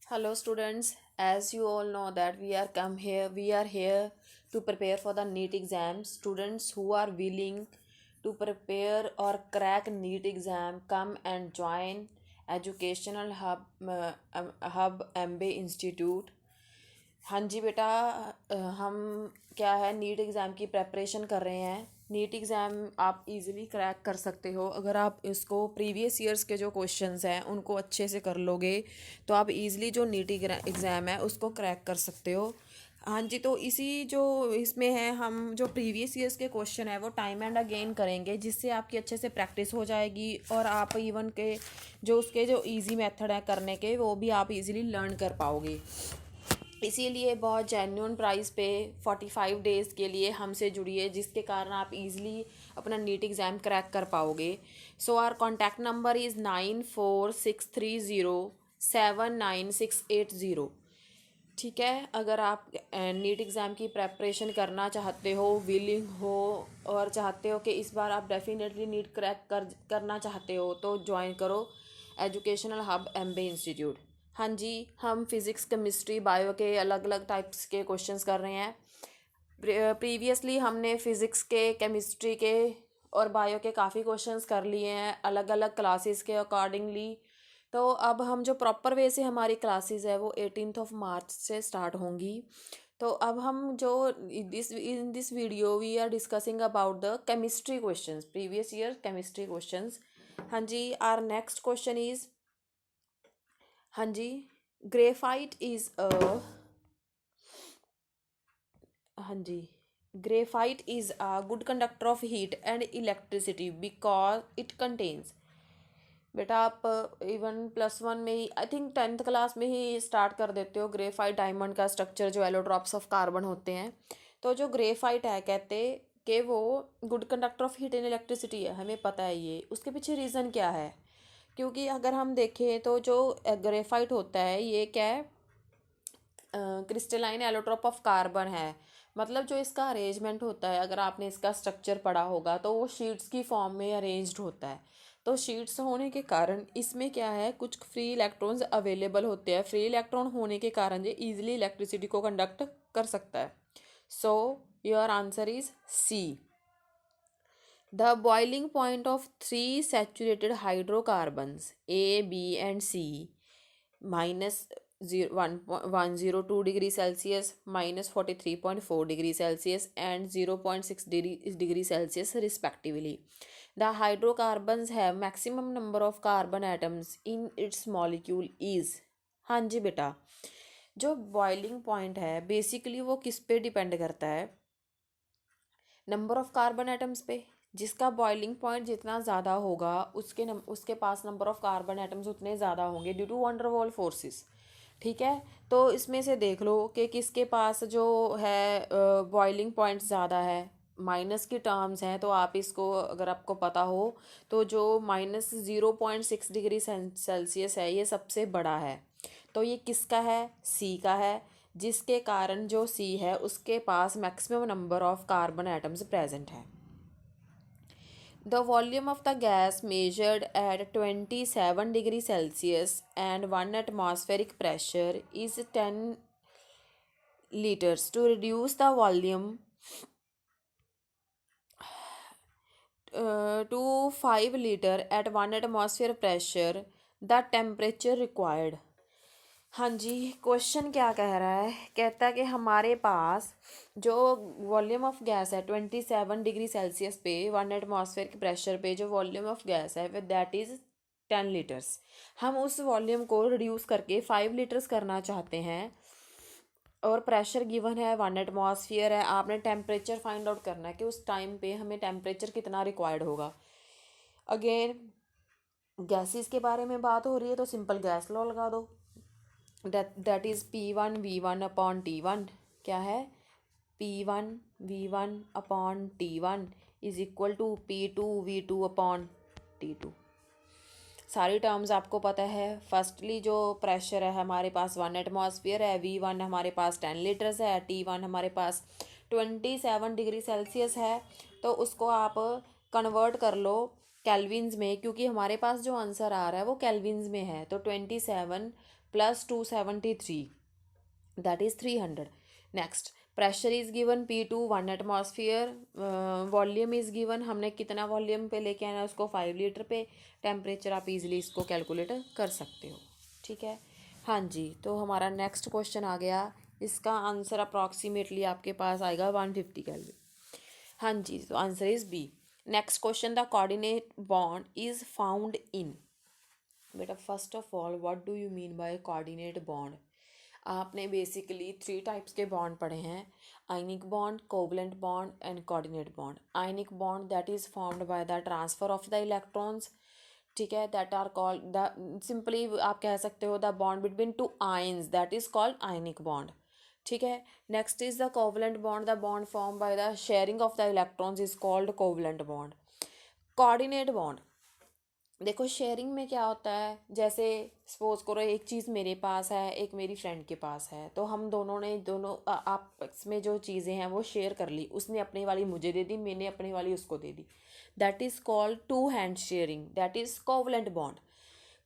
Hello students, as you all know that we are here to prepare for the NEET exam. Students who are willing to prepare or crack NEET exam, come and join Educational Hub MBA Institute. हाँ जी बेटा, हम क्या है NEET exam की preparation कर रहे हैं। नीट एग्ज़ाम आप इजीली क्रैक कर सकते हो अगर आप इसको प्रीवियस ईयर्स के जो क्वेश्चंस हैं उनको अच्छे से कर लोगे तो आप इजीली जो नीट एग्ज़ाम है उसको क्रैक कर सकते हो। हाँ जी, तो इसी जो इसमें है हम जो प्रीवियस ईयर्स के क्वेश्चन है वो टाइम एंड अगेन करेंगे जिससे आपकी अच्छे से प्रैक्टिस हो जाएगी और आप इवन के जो उसके जो इजी मेथड है करने के वो भी आप इजीली लर्न कर पाओगे। इसीलिए बहुत जेन्युइन प्राइस पे 45 डेज़ के लिए हमसे जुड़िए जिसके कारण आप इजीली अपना नीट एग्ज़ाम क्रैक कर पाओगे। So our contact number is 9463079680। ठीक है, अगर आप नीट एग्ज़ाम की प्रेपरेशन करना चाहते हो, विलिंग हो और चाहते हो कि इस बार आप डेफिनेटली नीट क्रैक करना चाहते हो तो ज्वाइन करो एजुकेशनल हब एमबीए इंस्टीट्यूट। हाँ जी, हम फिज़िक्स केमिस्ट्री बायो के अलग अलग टाइप्स के क्वेश्चंस कर रहे हैं। प्रीवियसली हमने फ़िज़िक्स के, केमिस्ट्री के और बायो के काफ़ी क्वेश्चंस कर लिए हैं अलग अलग क्लासेस के अकॉर्डिंगली। तो अब हम जो प्रॉपर वे से हमारी क्लासेस है वो 18 मार्च से स्टार्ट होंगी। तो अब हम जो in this video we are discussing about the chemistry questions, previous year chemistry questions. हाँ जी, आर नेक्स्ट क्वेश्चन इज़, हाँ जी, ग्रेफाइट इज़ अ, हाँ जी, graphite is a good conductor of heat and electricity because it contains. बेटा आप even +1 में ही, I think 10th class में ही स्टार्ट कर देते हो ग्रेफाइट डायमंड का स्ट्रक्चर जो एलोट्रॉप्स ऑफ कार्बन होते हैं। तो जो ग्रेफाइट है कहते कि वो good conductor of heat and electricity है, हमें पता है ये। उसके पीछे रीज़न क्या है? क्योंकि अगर हम देखें तो जो ग्रेफाइट होता है ये क्या है, क्रिस्टलाइन एलोट्रोप ऑफ कार्बन है। मतलब जो इसका अरेंजमेंट होता है, अगर आपने इसका स्ट्रक्चर पढ़ा होगा तो वो शीट्स की फॉर्म में अरेंज्ड होता है। तो शीट्स होने के कारण इसमें क्या है, कुछ फ्री इलेक्ट्रॉन्स अवेलेबल होते हैं। फ्री इलेक्ट्रॉन होने के कारण ये ईजिली इलेक्ट्रिसिटी को कंडक्ट कर सकता है। So your answer is C. The boiling point of 3 saturated hydrocarbons A B and C minus 102 degree Celsius, -43.4 degree Celsius and 0.6 degree Celsius respectively. The hydrocarbons have maximum number of carbon atoms in its molecule is. हाँ जी बेटा, जो boiling point है basically वो किस पे depend करता है? नंबर ऑफ कार्बन एटम्स पे। जिसका बॉइलिंग पॉइंट जितना ज़्यादा होगा उसके पास नंबर ऑफ कार्बन एटम्स उतने ज़्यादा होंगे due to van der Waals forces. ठीक है, तो इसमें से देख लो कि किसके पास जो है बॉइलिंग पॉइंट ज़्यादा है। माइनस की टर्म्स हैं तो आप इसको अगर आपको पता हो तो जो -0.6 डिग्री सेल्सियस है ये सबसे बड़ा है। तो ये किसका है? सी का है, जिसके कारण जो सी है उसके पास maximum number of carbon atoms present है। The volume of the gas measured at 27 degree Celsius and 1 atmospheric pressure is 10 liters. To reduce the volume to 5 liter at 1 atmosphere pressure, the temperature required। हाँ जी, question क्या कह रहा है? कहता है कि हमारे पास जो वॉल्यूम ऑफ गैस है 27 डिग्री सेल्सियस पे 1 एटमॉस्फेयर के प्रेशर पे जो वॉल्यूम ऑफ गैस है दैट इज़ 10 लीटर्स। हम उस वॉल्यूम को रिड्यूस करके 5 लीटर्स करना चाहते हैं और प्रेशर गिवन है 1 एटमॉस्फेयर है। आपने टेम्परेचर फाइंड आउट करना है कि उस टाइम पे हमें टेम्परेचर कितना रिक्वायर्ड होगा। अगेन गैसेस के बारे में बात हो रही है तो सिंपल गैस लॉ लगा दो। That is P1V1/T1। क्या है? P1V1/T1 is equal to P2V2/T2। सारी टर्म्स आपको पता है। फर्स्टली जो प्रेशर है हमारे पास 1 एटमॉस्फेयर है, V1 हमारे पास 10 लीटर्स है, T1 हमारे पास 27 डिग्री सेल्सियस है। तो उसको आप कन्वर्ट कर लो केल्विन्स में, क्योंकि हमारे पास जो आंसर आ रहा है वो केल्विन्स में है। तो 27 plus 273, that is 300. Next, pressure is given P2 1 atmosphere, volume is given, हमने कितना वॉल्यूम पे लेके आना है उसको 5 लीटर पे, टेम्परेचर आप इजीली इसको कैलकुलेट कर सकते हो, ठीक है। हाँ जी, तो हमारा नेक्स्ट क्वेश्चन आ गया, इसका आंसर अप्रॉक्सीमेटली आपके पास आएगा 150 केल्विन। हाँ जी, तो answer is B. Next question, the coordinate bond is found in. बेटा first of all what do you mean by coordinate bond? आपने बेसिकली 3 टाइप्स के बॉन्ड पढ़े हैं, ionic bond, covalent bond and coordinate bond. Ionic bond that is formed by the transfer of the electrons, ठीक है, that are called the, simply आप कह सकते हो the bond between two ions, that is called ionic bond, ठीक है। Next is the covalent bond, the bond form by the sharing of the electrons is called covalent bond. Coordinate bond, देखो sharing में क्या होता है, जैसे suppose करो एक चीज़ मेरे पास है, एक मेरी फ्रेंड के पास है, तो हम दोनों ने आपस में जो चीज़ें हैं वो शेयर कर ली, उसने अपनी वाली मुझे दे दी, मैंने अपनी वाली उसको दे दी, that is called two hand sharing, that is covalent bond.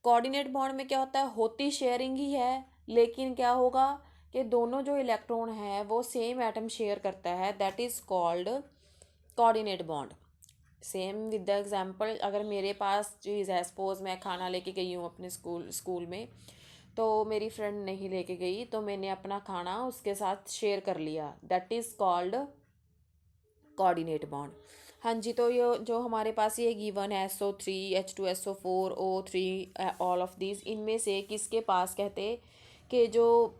Coordinate bond में क्या होता है, होती शेयरिंग ही है, लेकिन क्या होगा कि दोनों जो इलेक्ट्रॉन है वो सेम एटम शेयर करता है, that is called coordinate bond. Same with the example, अगर मेरे पास चीज़ है, सपोज मैं खाना लेके गई हूँ अपने स्कूल में, तो मेरी फ्रेंड नहीं लेके गई, तो मैंने अपना खाना उसके साथ शेयर कर लिया, that is called coordinate bond. हाँ जी, तो ये जो हमारे पास ये गिवन है SO3 H2SO4 O3 all of these, इनमें से किसके पास कहते कि जो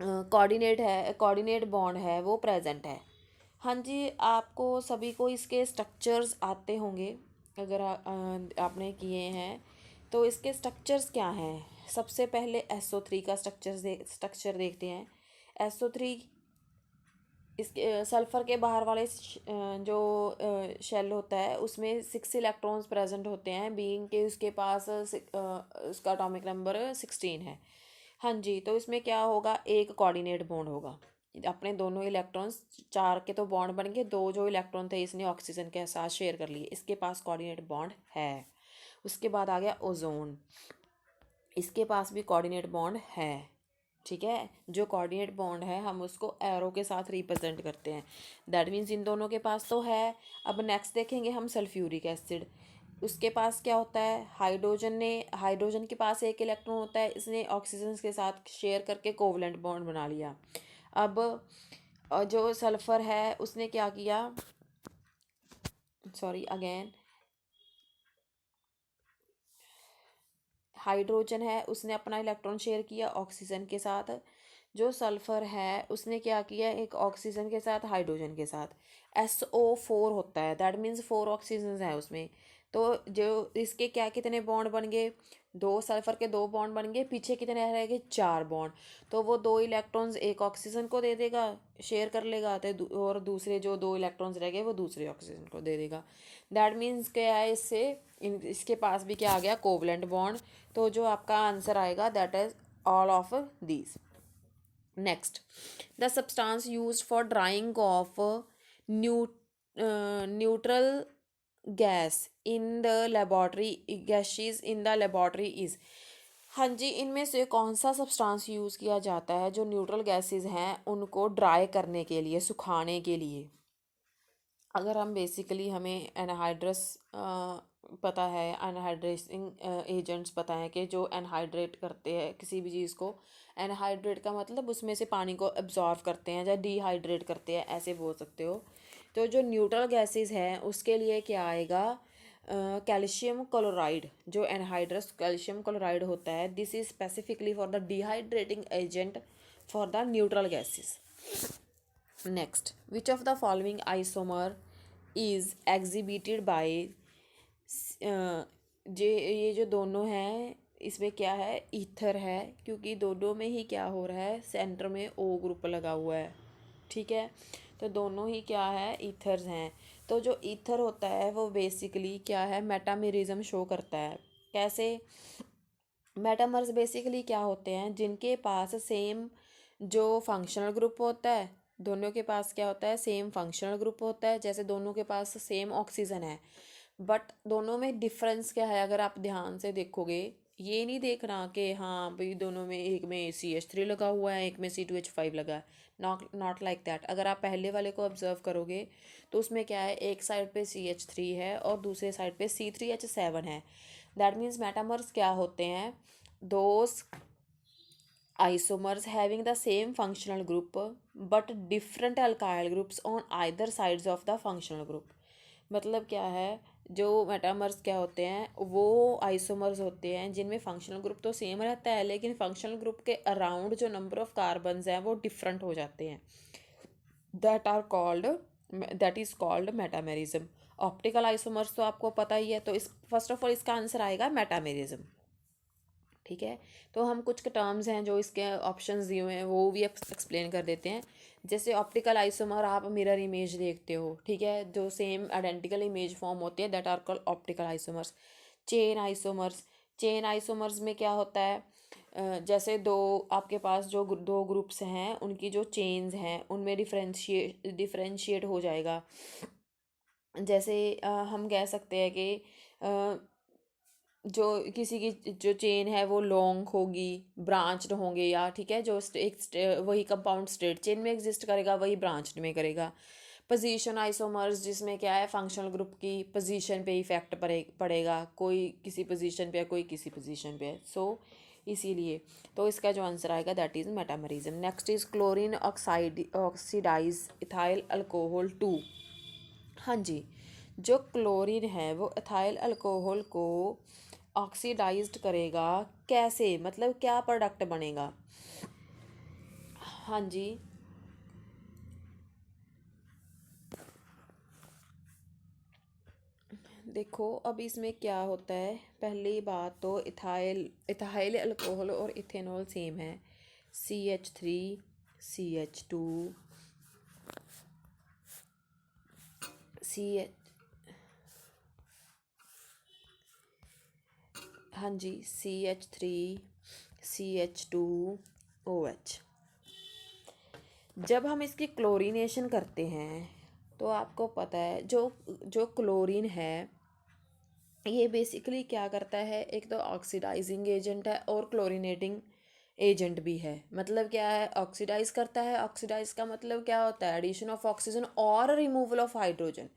कोऑर्डिनेट बॉन्ड है वो प्रेजेंट है? हाँ जी, आपको सभी को इसके स्ट्रक्चर्स आते होंगे, अगर आपने किए हैं तो इसके स्ट्रक्चर्स क्या हैं। सबसे पहले SO3 का स्ट्रक्चर देखते हैं। SO3 इसके सल्फ़र के बाहर वाले जो शेल होता है उसमें 6 इलेक्ट्रॉन्स प्रेजेंट होते हैं, बीइंग के उसके पास उसका एटॉमिक नंबर 16 है। हाँ जी, तो इसमें क्या होगा, एक कोऑर्डिनेट बॉन्ड होगा, अपने दोनों इलेक्ट्रॉन्स, 4 के तो बॉन्ड बन गए, 2 जो इलेक्ट्रॉन थे इसने ऑक्सीजन के साथ शेयर कर लिए, इसके पास कोऑर्डिनेट बॉन्ड है। उसके बाद आ गया ओजोन, इसके पास भी कोऑर्डिनेट बॉन्ड है, ठीक है। जो कोऑर्डिनेट बॉन्ड है हम उसको एरो के साथ रिप्रेजेंट करते हैं, दैट मीन्स इन दोनों के पास तो है। अब नेक्स्ट देखेंगे हम सल्फ्यूरिक एसिड, उसके पास क्या होता है, हाइड्रोजन के पास एक इलेक्ट्रॉन होता है, इसने ऑक्सीजन के साथ शेयर करके कोवलेंट बॉन्ड बना लिया। अब जो सल्फ़र है उसने क्या किया, सॉरी अगेन, हाइड्रोजन है उसने अपना इलेक्ट्रॉन शेयर किया ऑक्सीजन के साथ, जो सल्फ़र है उसने क्या किया, एक ऑक्सीजन के साथ हाइड्रोजन के साथ SO4 होता है, दैट मीन्स 4 ऑक्सीजन है उसमें। तो जो इसके क्या कितने बॉन्ड बन गए, 2 सल्फ़र के 2 बॉन्ड बन गए, पीछे कितने रह गए, 4 बॉन्ड। तो वो 2 इलेक्ट्रॉन्स एक ऑक्सीजन को दे देगा, शेयर कर लेगा, तो और दूसरे जो 2 इलेक्ट्रॉन्स रह गए वो दूसरे ऑक्सीजन को दे देगा। दैट मीन्स क्या है, इसके पास भी क्या आ गया, कोवलेंट बॉन्ड। तो जो आपका आंसर आएगा that is all of these. Next, the substance used for drying of neutral gas in the laboratory gases in the laboratory is. हाँ जी, इनमें से कौन सा सब्सटेंस यूज़ किया जाता है जो न्यूट्रल गैसेस हैं उनको ड्राई करने के लिए, सुखाने के लिए? अगर हम बेसिकली हमें एनहाइड्रस पता है, एनहाइड्रेटिंग एजेंट्स पता है कि जो एनहाइड्रेट करते हैं किसी भी चीज़ को, एनहाइड्रेट का मतलब उसमें से पानी को एब्जॉर्व करते हैं या डिहाइड्रेट करते हैं, ऐसे बोल सकते हो। तो जो न्यूट्रल गैसेस हैं उसके लिए क्या आएगा, कैल्शियम क्लोराइड, जो एनहाइड्रस कैल्शियम क्लोराइड होता है, this is specifically for the dehydrating agent for the neutral gases. Next, which of the following isomer is exhibited by, ये जो दोनों हैं इसमें क्या है, ईथर है, क्योंकि दोनों में ही क्या हो रहा है, सेंटर में O ग्रुप लगा हुआ है, ठीक है। तो दोनों ही क्या है, ईथर्स हैं। तो जो ईथर होता है वो बेसिकली क्या है, मेटामेरिज्म शो करता है। कैसे, मेटामर्स बेसिकली क्या होते हैं, जिनके पास सेम जो फंक्शनल ग्रुप होता है, दोनों के पास क्या होता है, सेम फंक्शनल ग्रुप होता है, जैसे दोनों के पास सेम ऑक्सीजन है, बट दोनों में डिफरेंस क्या है, अगर आप ध्यान से देखोगे ये नहीं देखना कि हाँ भाई दोनों में, एक में CH3 लगा हुआ है, एक में C2H5 लगा है। Not like that. अगर आप पहले वाले को ऑब्जर्व करोगे तो उसमें क्या है, एक साइड पे CH3 है और दूसरे साइड पे C3H7 है। दैट मीन्स मेटामर्स क्या होते हैं, those isomers having the same functional group but different alkyl groups on either sides of the functional group। मतलब क्या है, जो मेटामर्स क्या होते हैं वो आइसोमर्स होते हैं जिनमें फंक्शनल ग्रुप तो सेम रहता है, लेकिन फंक्शनल ग्रुप के अराउंड जो नंबर ऑफ कार्बन्स हैं वो डिफरेंट हो जाते हैं। That is called metamerism. Optical isomers तो आपको पता ही है, तो इस फर्स्ट ऑफ ऑल इसका आंसर आएगा मेटामेरिज्म। ठीक है, तो हम कुछ टर्म्स हैं जो इसके ऑप्शंस दिए हुए हैं वो भी एक्सप्लेन कर देते हैं। जैसे ऑप्टिकल आइसोमर, आप मिरर इमेज देखते हो, ठीक है, जो सेम आइडेंटिकल इमेज फॉर्म होती है, that are called optical isomers. Chain isomers में क्या होता है, जैसे दो आपके पास जो दो ग्रुप्स हैं उनकी जो चेन्स हैं उनमें डिफरेंशिएट हो जाएगा। जैसे हम कह सकते हैं कि जो किसी की जो चेन है वो लॉन्ग होगी, ब्रांच्ड होंगे, या ठीक है, जो वही कंपाउंड स्टेट चेन में एग्जिस्ट करेगा वही ब्रांच्ड में करेगा। पोजीशन आइसोमर्स, जिसमें क्या है फंक्शनल ग्रुप की पोजीशन पे इफेक्ट पड़ेगा, कोई किसी पोजीशन पे है कोई किसी पोजीशन पे है, सो इसीलिए तो इसका जो आंसर आएगा that is metamerism. Next is chlorine oxidise ethyl alcohol 2। हाँ जी, जो क्लोरीन है वो इथाइल अल्कोहल को ऑक्सीडाइज्ड करेगा। कैसे, मतलब क्या प्रोडक्ट बनेगा? हाँ जी, देखो अब इसमें क्या होता है, पहली बात तो इथाइल इथाइल अल्कोहल और इथेनॉल सेम है। CH3 CH2 सी एच, हाँ जी, CH3 CH2OH। जब हम इसकी क्लोरीनेशन करते हैं तो आपको पता है जो जो क्लोरीन है ये बेसिकली क्या करता है, एक तो ऑक्सीडाइजिंग एजेंट है और क्लोरीनेटिंग एजेंट भी है। मतलब क्या है, ऑक्सीडाइज करता है। ऑक्सीडाइज का मतलब क्या होता है, एडिशन ऑफ ऑक्सीजन और रिमूवल ऑफ हाइड्रोजन।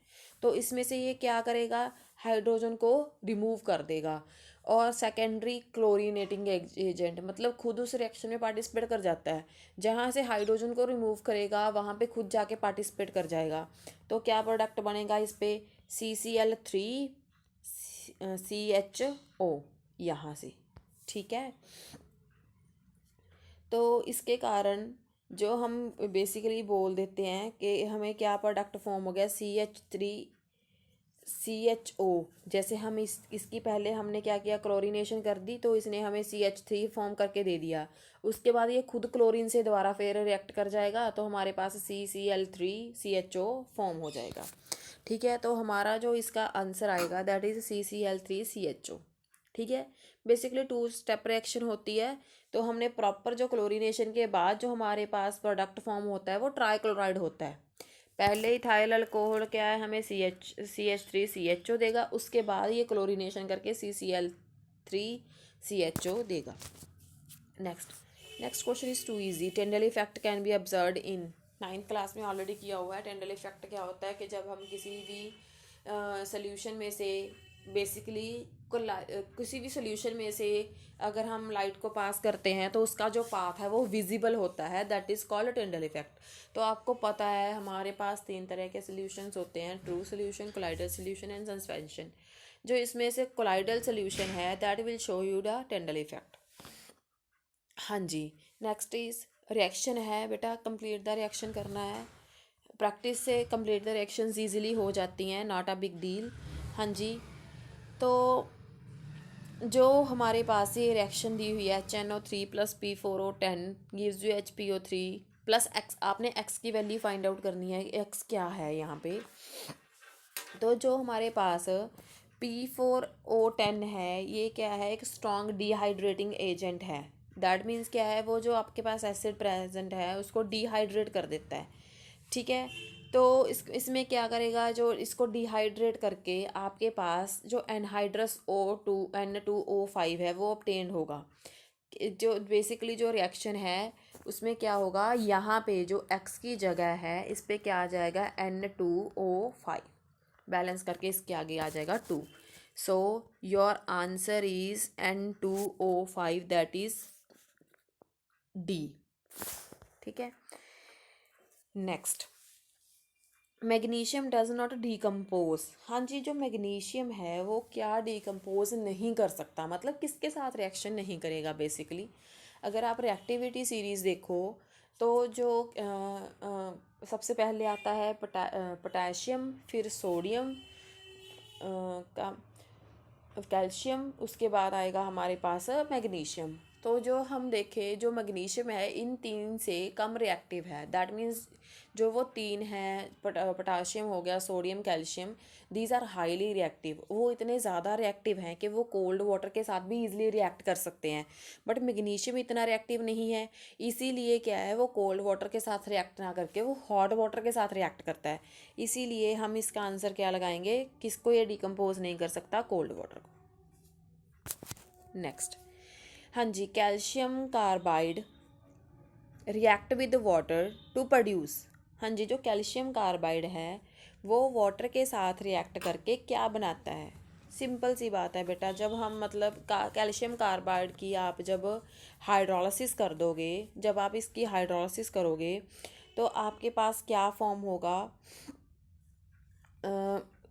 तो इसमें से ये क्या करेगा, हाइड्रोजन को रिमूव कर देगा। और सेकेंडरी क्लोरीनेटिंग एजेंट, मतलब खुद उस रिएक्शन में पार्टिसिपेट कर जाता है। जहाँ से हाइड्रोजन को रिमूव करेगा वहाँ पे खुद जाके पार्टिसिपेट कर जाएगा। तो क्या प्रोडक्ट बनेगा इस पे, CCl3 CHO यहाँ से। ठीक है, तो इसके कारण जो हम बेसिकली बोल देते हैं कि हमें क्या प्रोडक्ट फॉर्म हो गया, CH3CHO। जैसे हम इसकी पहले हमने क्या किया, क्लोरीनेशन कर दी तो इसने हमें CH3 फॉर्म करके दे दिया। उसके बाद ये खुद क्लोरीन से दोबारा फिर रिएक्ट कर जाएगा तो हमारे पास CCl3CHO फॉर्म हो जाएगा। ठीक है, तो हमारा जो इसका आंसर आएगा दैट इज CCl3CHO। ठीक है, बेसिकली टू स्टेप रिएक्शन होती है। तो हमने प्रॉपर जो क्लोरीनेशन के बाद जो हमारे पास प्रोडक्ट फॉर्म होता है वो ट्राइक्लोराइड होता है। पहले इथाइल अल्कोहल क्या है, हमें CH3CHO देगा, उसके बाद ये क्लोरीनेशन करके CCl3CHO देगा। Next next question is too easy. Tyndall effect can be observed in, 9th class में ऑलरेडी किया हुआ है। टेंडल इफेक्ट क्या होता है कि जब हम किसी भी सोल्यूशन में से बेसिकली किसी भी सोल्यूशन में से अगर हम लाइट को पास करते हैं तो उसका जो पाथ है वो विजिबल होता है, दैट इज़ कॉल्ड टेंडल इफेक्ट। तो आपको पता है हमारे पास 3 तरह के सोल्यूशंस होते हैं, true solution, colloidal solution and suspension. जो इसमें से कोलाइडल सोल्यूशन है that will show you the Tyndall effect. हाँ जी, नेक्स्ट इज रिएक्शन है बेटा, कंप्लीट द रिएक्शन करना है। प्रैक्टिस से कंप्लीट द रिएक्शंस ईजिली हो जाती हैं, नॉट अ बिग डील। हाँ जी, तो जो हमारे पास ये रिएक्शन दी हुई है HNO3 + P4O10 gives you HPO3 plus X। आपने X की वैल्यू फाइंड आउट करनी है, X क्या है यहाँ पे। तो जो हमारे पास P4O10 है ये क्या है, एक स्ट्रॉन्ग डिहाइड्रेटिंग एजेंट है। दैट मीन्स क्या है, वो जो आपके पास एसिड प्रेजेंट है उसको डिहाइड्रेट कर देता है। ठीक है, तो इसमें क्या करेगा, जो इसको डिहाइड्रेट करके आपके पास जो एनहाइड्रस N2O5 है वो ऑब्टेन्ड होगा। जो बेसिकली जो रिएक्शन है उसमें क्या होगा, यहाँ पे जो X की जगह है इस पे क्या आ जाएगा, N2O5, बैलेंस करके इसके आगे आ जाएगा 2। सो your answer is N2O5, that is D. ठीक है, next, magnesium does not decompose. हाँ जी, जो मैग्नीशियम है वो क्या डिकम्पोज नहीं कर सकता, मतलब किसके साथ रिएक्शन नहीं करेगा बेसिकली। अगर आप रिएक्टिविटी सीरीज़ देखो तो जो सबसे पहले आता है पोटेशियम, फिर सोडियम का कैल्शियम, उसके बाद आएगा हमारे पास मैग्नीशियम। तो जो हम देखें, जो मैग्नीशियम है इन तीन से कम रिएक्टिव है, दैट मीन्स जो वो तीन हैं, पोटाशियम हो गया, sodium, calcium, these are highly reactive. वो इतने ज़्यादा रिएक्टिव हैं कि वो कोल्ड वाटर के साथ भी ईजिली रिएक्ट कर सकते हैं, बट मैग्नीशियम इतना रिएक्टिव नहीं है। इसीलिए क्या है, वो कोल्ड वाटर के साथ रिएक्ट ना करके वो हॉट वाटर के साथ रिएक्ट करता है। इसीलिए हम इसका आंसर क्या लगाएंगे, किसको ये डिकम्पोज नहीं कर सकता, कोल्ड वाटर को। नेक्स्ट, हाँ जी, calcium carbide react with water to produce. हाँ जी, जो कैल्शियम कार्बाइड है वो वाटर के साथ रिएक्ट करके क्या बनाता है। सिंपल सी बात है बेटा, जब हम मतलब कैल्शियम कार्बाइड की आप जब हाइड्रोलिसिस कर दोगे, जब आप इसकी हाइड्रोलिसिस करोगे तो आपके पास क्या फॉर्म होगा,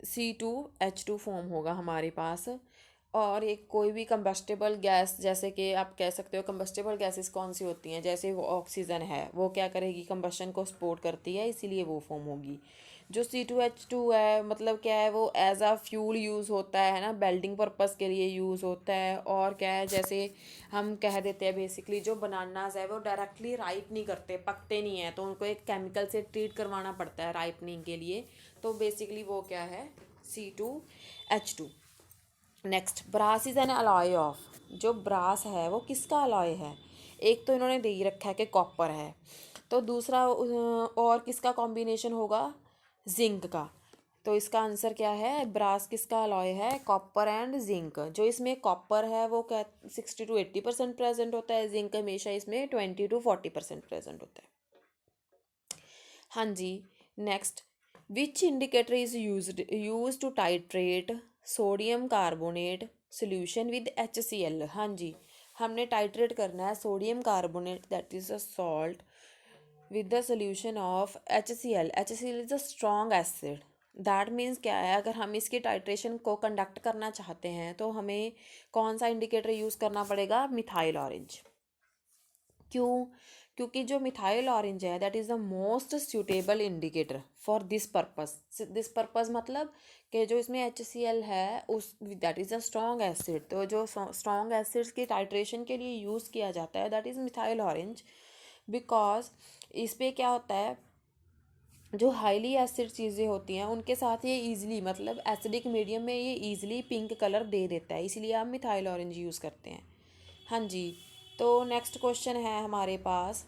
C2H2 फॉर्म होगा हमारे पास। और एक कोई भी कंबस्टेबल गैस, जैसे कि आप कह सकते हो कंबस्टेबल गैसेस कौन सी होती हैं, जैसे वो ऑक्सीजन है, वो क्या करेगी, कंबस्शन को सपोर्ट करती है, इसीलिए वो फॉर्म होगी। जो C2H2 है, मतलब क्या है, वो एज आ फ्यूल यूज़ होता है ना, बेल्डिंग पर्पस के लिए यूज़ होता है। और क्या है, जैसे हम कह देते हैं बेसिकली जो बनानाज है वो डायरेक्टली राइप नहीं करते, पकते नहीं है, तो उनको एक केमिकल से ट्रीट करवाना पड़ता है राइपनिंग के लिए। तो बेसिकली वो क्या है, C2H2। Next, brass is an alloy of. जो ब्रास है वो किसका अलॉय है, एक तो इन्होंने दे ही रखा है कि कॉपर है, तो दूसरा और किसका कॉम्बिनेशन होगा, जिंक का। तो इसका आंसर क्या है, ब्रास किसका अलॉय है, कॉपर एंड जिंक। जो इसमें कॉपर है वो क्या 60 to 80% प्रेजेंट होता है, जिंक हमेशा इसमें 20 to 40% प्रेजेंट होता है। हाँ जी, next, which indicator is use to titrate sodium carbonate solution with HCl। हाँ जी, हमने टाइट्रेट करना है sodium carbonate, that is a salt, with the solution of HCl। HCl is a strong acid. That means क्या है, अगर हम इसकी टाइट्रेशन को कंडक्ट करना चाहते हैं तो हमें कौन सा इंडिकेटर यूज़ करना पड़ेगा, मिथाइल ऑरेंज। क्यों, क्योंकि जो मिथाइल ऑरेंज है that is the most suitable indicator for this purpose. This purpose मतलब कि जो इसमें HCl है उस that is a strong acid, तो जो स्ट्रॉन्ग एसिड्स की टाइट्रेशन के लिए यूज़ किया जाता है that is methyl orange. Because इस पर क्या होता है, जो हाईली एसिड चीज़ें होती हैं उनके साथ ये ईजिली, मतलब एसिडिक मीडियम में ये ईजिली पिंक कलर दे देता है, इसलिए आप मिथाइल ऑरेंज यूज़ करते हैं। हाँ जी, तो नेक्स्ट क्वेश्चन है हमारे पास,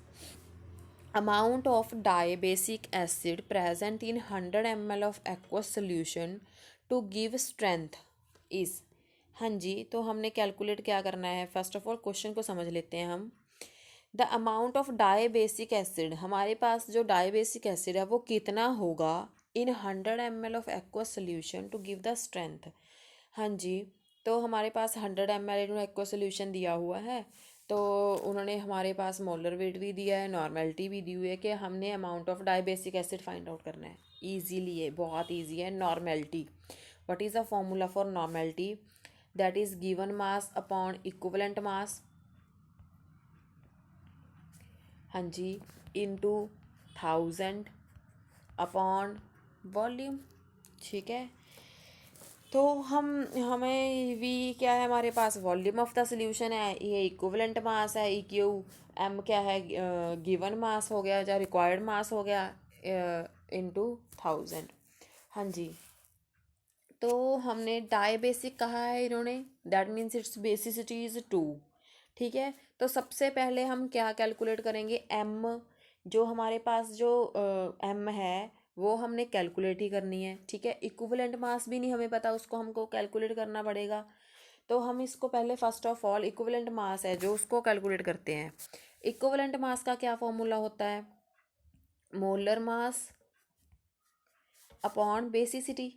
amount of dibasic acid present in 100 ml of aqueous solution to give strength is. हाँ जी, तो हमने कैलकुलेट क्या करना है, फर्स्ट ऑफ ऑल क्वेश्चन को समझ लेते हैं हम। The amount of dibasic acid, हमारे पास जो डाइबेसिक एसिड है वो कितना होगा in 100 ml of aqueous solution to give the strength. हाँ जी, तो हमारे पास 100 ml इन्होंने एक्वा सोल्यूशन दिया हुआ है, तो उन्होंने हमारे पास मोलर वेट भी दिया है, नॉर्मेलिटी भी दी हुई है कि हमने amount of dibasic acid find out करना है। ईजीली है, बहुत ईजी है। Normality, what is the formula for normality, that is given mass upon equivalent mass, हाँ जी, इनटू 1000 अपॉन वॉल्यूम। ठीक है, तो हमें वी क्या है, हमारे पास वॉल्यूम ऑफ द सोल्यूशन है, ये इक्विवेलेंट मास है, EQ, M क्या है, गिवन मास हो गया या रिक्वायर्ड मास हो गया, इनटू 1000। हाँ जी, तो हमने डाई बेसिक कहा है इन्होंने, that means it's basicity is 2। ठीक है, तो सबसे पहले हम क्या कैलकुलेट करेंगे, M, जो हमारे पास जो M है वो हमने कैलकुलेट ही करनी है, ठीक है। इक्विवेलेंट मास भी नहीं हमें पता, उसको हमको कैलकुलेट करना पड़ेगा। तो हम इसको पहले first of all equivalent mass है जो उसको कैलकुलेट करते हैं। इक्विवेलेंट मास का क्या फॉर्मूला होता है? Molar mass upon basicity.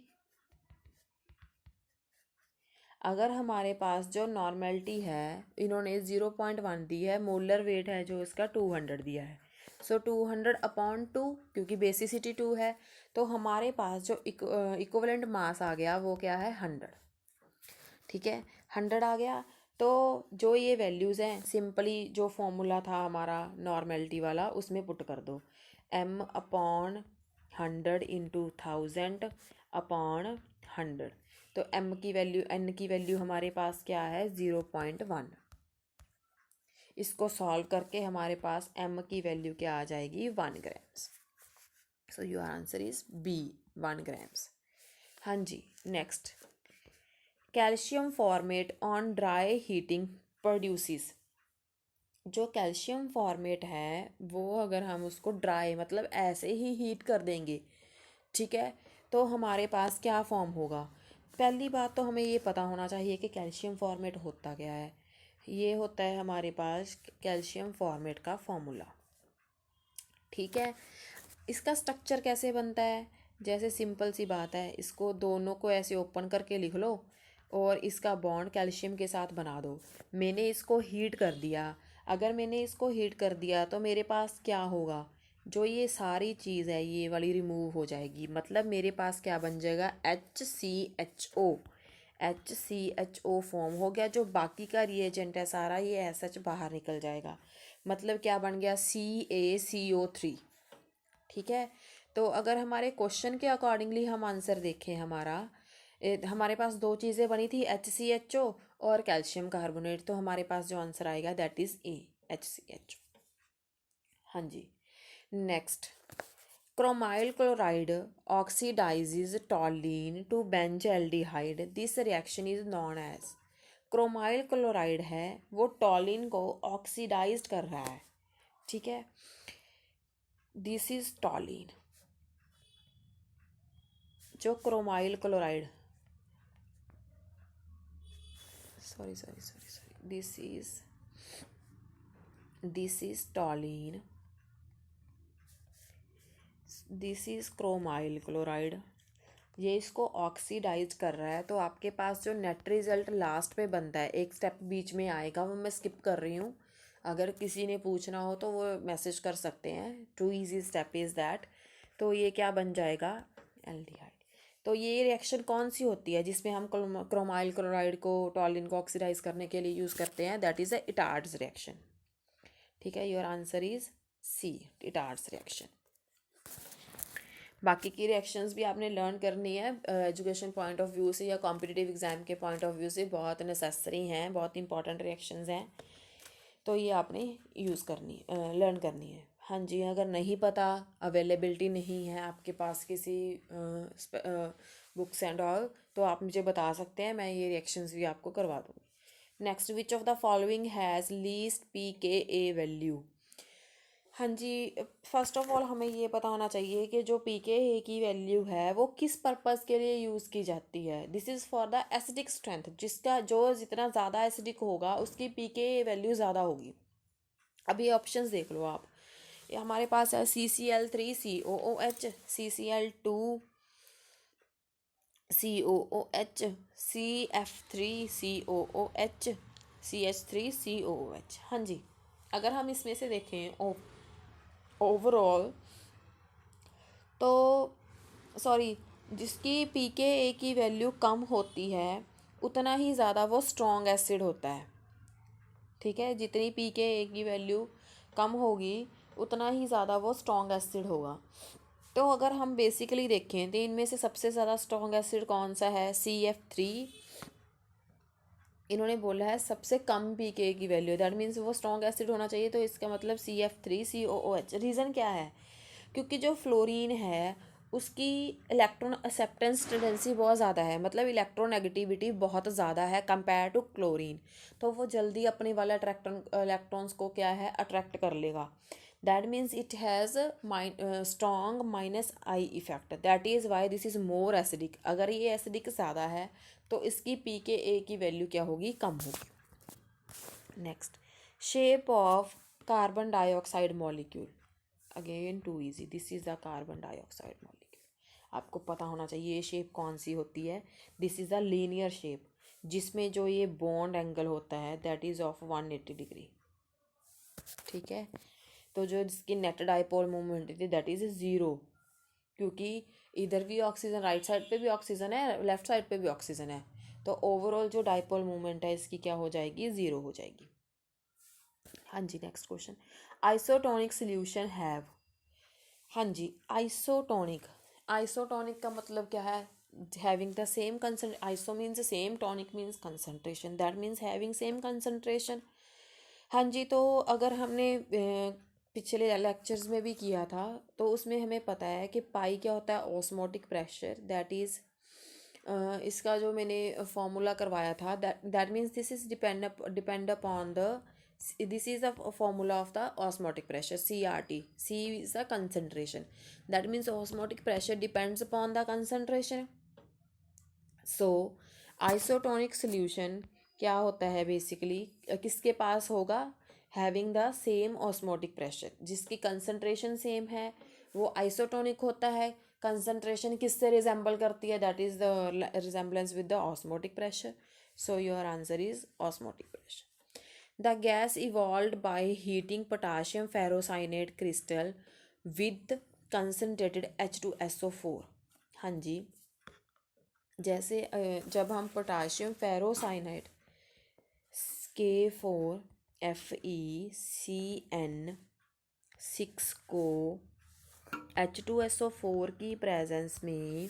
अगर हमारे पास जो नॉर्मेलिटी है इन्होंने 0.1 दी है, मोलर वेट है जो इसका 200 दिया है, सो 200 अपॉन 2, क्योंकि बेसिसिटी 2 है, तो हमारे पास जो इक्विवेलेंट मास आ गया वो क्या है? 100, ठीक है। 100 आ गया। तो जो ये वैल्यूज़ हैं सिंपली जो फॉर्मूला था हमारा नॉर्मेलिटी वाला उसमें पुट कर दो, m अपॉन 100 इंटू 1000 अपॉन 100। तो m की वैल्यू, n की वैल्यू हमारे पास क्या है? 0.1। इसको सॉल्व करके हमारे पास m की वैल्यू क्या आ जाएगी? 1 grams. So your answer is B, 1 grams. हाँ जी, next, calcium formate on dry heating produces. जो कैल्शियम फॉर्मेट है वो अगर हम उसको ड्राई मतलब ऐसे ही हीट कर देंगे, ठीक है, तो हमारे पास क्या फॉर्म होगा? पहली बात तो हमें ये पता होना चाहिए कि कैल्शियम फॉर्मेट होता क्या है। ये होता है हमारे पास कैल्शियम फॉर्मेट का फॉर्मूला, ठीक है। इसका स्ट्रक्चर कैसे बनता है? जैसे सिंपल सी बात है, इसको दोनों को ऐसे ओपन करके लिख लो और इसका बॉन्ड कैल्शियम के साथ बना दो। मैंने इसको हीट कर दिया। अगर मैंने इसको हीट कर दिया तो मेरे पास क्या होगा? जो ये सारी चीज़ है ये वाली रिमूव हो जाएगी, मतलब मेरे पास क्या बन जाएगा? HCHO। HCHO फॉर्म हो गया। जो बाकी का रिएजेंट है सारा ये SH बाहर निकल जाएगा, मतलब क्या बन गया? CaCO3, ठीक है। तो अगर हमारे क्वेश्चन के अकॉर्डिंगली हम आंसर देखें, हमारे पास दो चीज़ें बनी थी, HCHO और कैल्शियम कार्बोनेट, तो हमारे पास जो आंसर आएगा दैट इज़ A, HCHO। हाँ जी, next, chromyl chloride oxidises toluene to benzaldehyde, this reaction is known as. Chromyl chloride है वो टॉलीन को ऑक्सीडाइज कर रहा है, ठीक है। This is toluene. जो chromyl chloride, sorry, this is toluene, this is chromyl chloride. ये इसको ऑक्सीडाइज कर रहा है, तो आपके पास जो नेट रिजल्ट लास्ट में बनता है, एक स्टेप बीच में आएगा वो मैं स्किप कर रही हूँ, अगर किसी ने पूछना हो तो वो मैसेज कर सकते हैं। 2 ईजी स्टेप इज़ दैट। तो ये क्या बन जाएगा? एल्डिहाइड। तो ये रिएक्शन कौन सी होती है जिसमें हम क्रोमाइल क्लोराइड को टॉलिन को ऑक्सीडाइज करने के लिए यूज़ करते हैं? That is a Etard's reaction, ठीक है। Your answer is C, Etard's reaction. बाकी की रिएक्शंस भी आपने लर्न करनी है एजुकेशन पॉइंट ऑफ व्यू से या कॉम्पिटिटिव एग्जाम के पॉइंट ऑफ व्यू से, बहुत नेसेसरी हैं, बहुत इंपॉर्टेंट रिएक्शंस हैं, तो ये आपने यूज़ करनी लर्न करनी है। हाँ जी, अगर नहीं पता, अवेलेबिलिटी नहीं है आपके पास किसी बुक्स एंड ऑल, तो आप मुझे बता सकते हैं, मैं ये रिएक्शंस भी आपको करवा दूँगी। Next, which of the following has least pKa value. हाँ जी, फर्स्ट ऑफ ऑल हमें ये पता होना चाहिए कि जो pKa की वैल्यू है वो किस पर्पज़ के लिए यूज़ की जाती है। This is for the acidic strength, जिसका जो जितना ज़्यादा एसिडिक होगा उसकी pKa वैल्यू ज़्यादा होगी। अब ये ऑप्शंस देख लो आप, ये हमारे पास है CCl3COOH, CCl2COOH, CF3COOH, CH3COOH। हाँ जी, अगर हम इसमें से देखें ओवरऑल, तो सॉरी, जिसकी pKa की वैल्यू कम होती है उतना ही ज़्यादा वो स्ट्रॉन्ग एसिड होता है, ठीक है। जितनी pKa की वैल्यू कम होगी उतना ही ज़्यादा वो स्ट्रॉन्ग एसिड होगा। तो अगर हम बेसिकली देखें तो इनमें से सबसे ज़्यादा स्ट्रॉन्ग एसिड कौन सा है? CF3। इन्होंने बोला है सबसे कम pKa की वैल्यू, दैट मीन्स वो स्ट्रॉन्ग एसिड होना चाहिए, तो इसका मतलब CF3COOH। रीज़न क्या है? क्योंकि जो फ्लोरीन है उसकी इलेक्ट्रॉन एक्सेप्टेंस टेंडेंसी बहुत ज़्यादा है, मतलब इलेक्ट्रोनेगेटिविटी बहुत ज़्यादा है कंपेयर टू क्लोरीन, तो वो जल्दी अपने वाले इलेक्ट्रॉन्स को क्या है अट्रैक्ट कर लेगा। that means it has a strong minus I effect, that is why this is more acidic. अगर ये acidic ज़्यादा है तो इसकी pKa की वैल्यू क्या होगी, कम होगी. Next, shape of carbon dioxide molecule, again too easy. This is the carbon dioxide molecule, आपको पता होना चाहिए ये शेप कौन सी होती है. This is the linear shape, जिसमें जो ये बॉन्ड एंगल होता है दैट इज़ ऑफ 180 डिग्री. ठीक है, तो जो इसकी नेट डाइपोल मोमेंट थी दैट इज़ ज़ीरो, क्योंकि इधर भी ऑक्सीजन, राइट साइड पे भी ऑक्सीजन है, लेफ्ट साइड पे भी ऑक्सीजन है, तो ओवरऑल जो डाइपोल मोमेंट है इसकी क्या हो जाएगी, ज़ीरो हो जाएगी. हाँ जी, next question. Isotonic solution have. हाँ जी, आइसोटोनिक, आइसोटोनिक का मतलब क्या है, having the same concent. Iso means same, tonic means concentration, that means having same concentration. हाँ जी, तो अगर हमने पिछले लेक्चर्स में भी किया था तो उसमें हमें पता है कि पाई क्या होता है, ऑस्मोटिक प्रेशर, दैट इज़ इसका जो मैंने फॉर्मूला करवाया था, that means this is depend upon the, this is the formula of the osmotic pressure, CRT. C is the concentration, that means osmotic pressure depends upon the concentration. So isotonic solution क्या होता है basically, किसके पास होगा, having the same osmotic pressure, जिसकी concentration same है वो isotonic होता है. कंसंट्रेशन किससे रिजेंबल करती है, that is the resemblance with the osmotic pressure. So your answer is osmotic pressure. The gas evolved by heating potassium ferrocyanate crystal with concentrated H2SO4. हाँ जी, जैसे जब हम पोटाशियम फेरोसाइनाइड K4FeCN6 को H2SO4 की presence में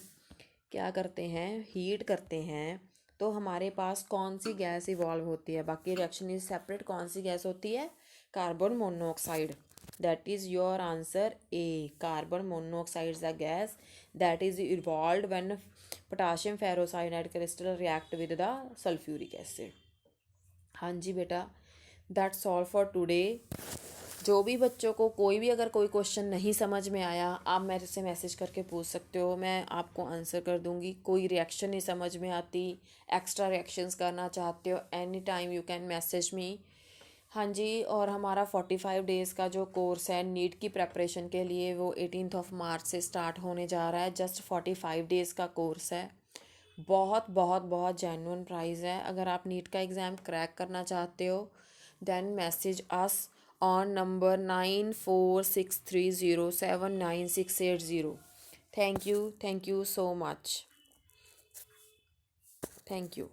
क्या करते हैं, हीट करते हैं, तो हमारे पास कौन सी गैस इवॉल्व होती है, बाकी रिएक्शन इज सेपरेट, कौन सी गैस होती है, carbon monoxide. That is your answer A, carbon monoxide is the gas that is evolved when potassium ferrocyanide crystal react with the sulphuric acid. हाँ जी बेटा, दैट्स ऑल फॉर टुडे. जो भी बच्चों को कोई भी अगर कोई क्वेश्चन नहीं समझ में आया, आप मेरे से मैसेज करके पूछ सकते हो, मैं आपको आंसर कर दूंगी. कोई रिएक्शन नहीं समझ में आती, एक्स्ट्रा रिएक्शंस करना चाहते हो, any time you can message me. हाँ जी, और हमारा 45 डेज़ का जो कोर्स है नीट की प्रेपरेशन के लिए वो 18 मार्च से स्टार्ट होने जा रहा है. जस्ट 45 डेज़ का कोर्स है, बहुत बहुत बहुत जेन्युइन प्राइस है. अगर आप नीट का एग्ज़ाम क्रैक करना चाहते हो then message us on number 9463079680. Thank you so much. Thank you.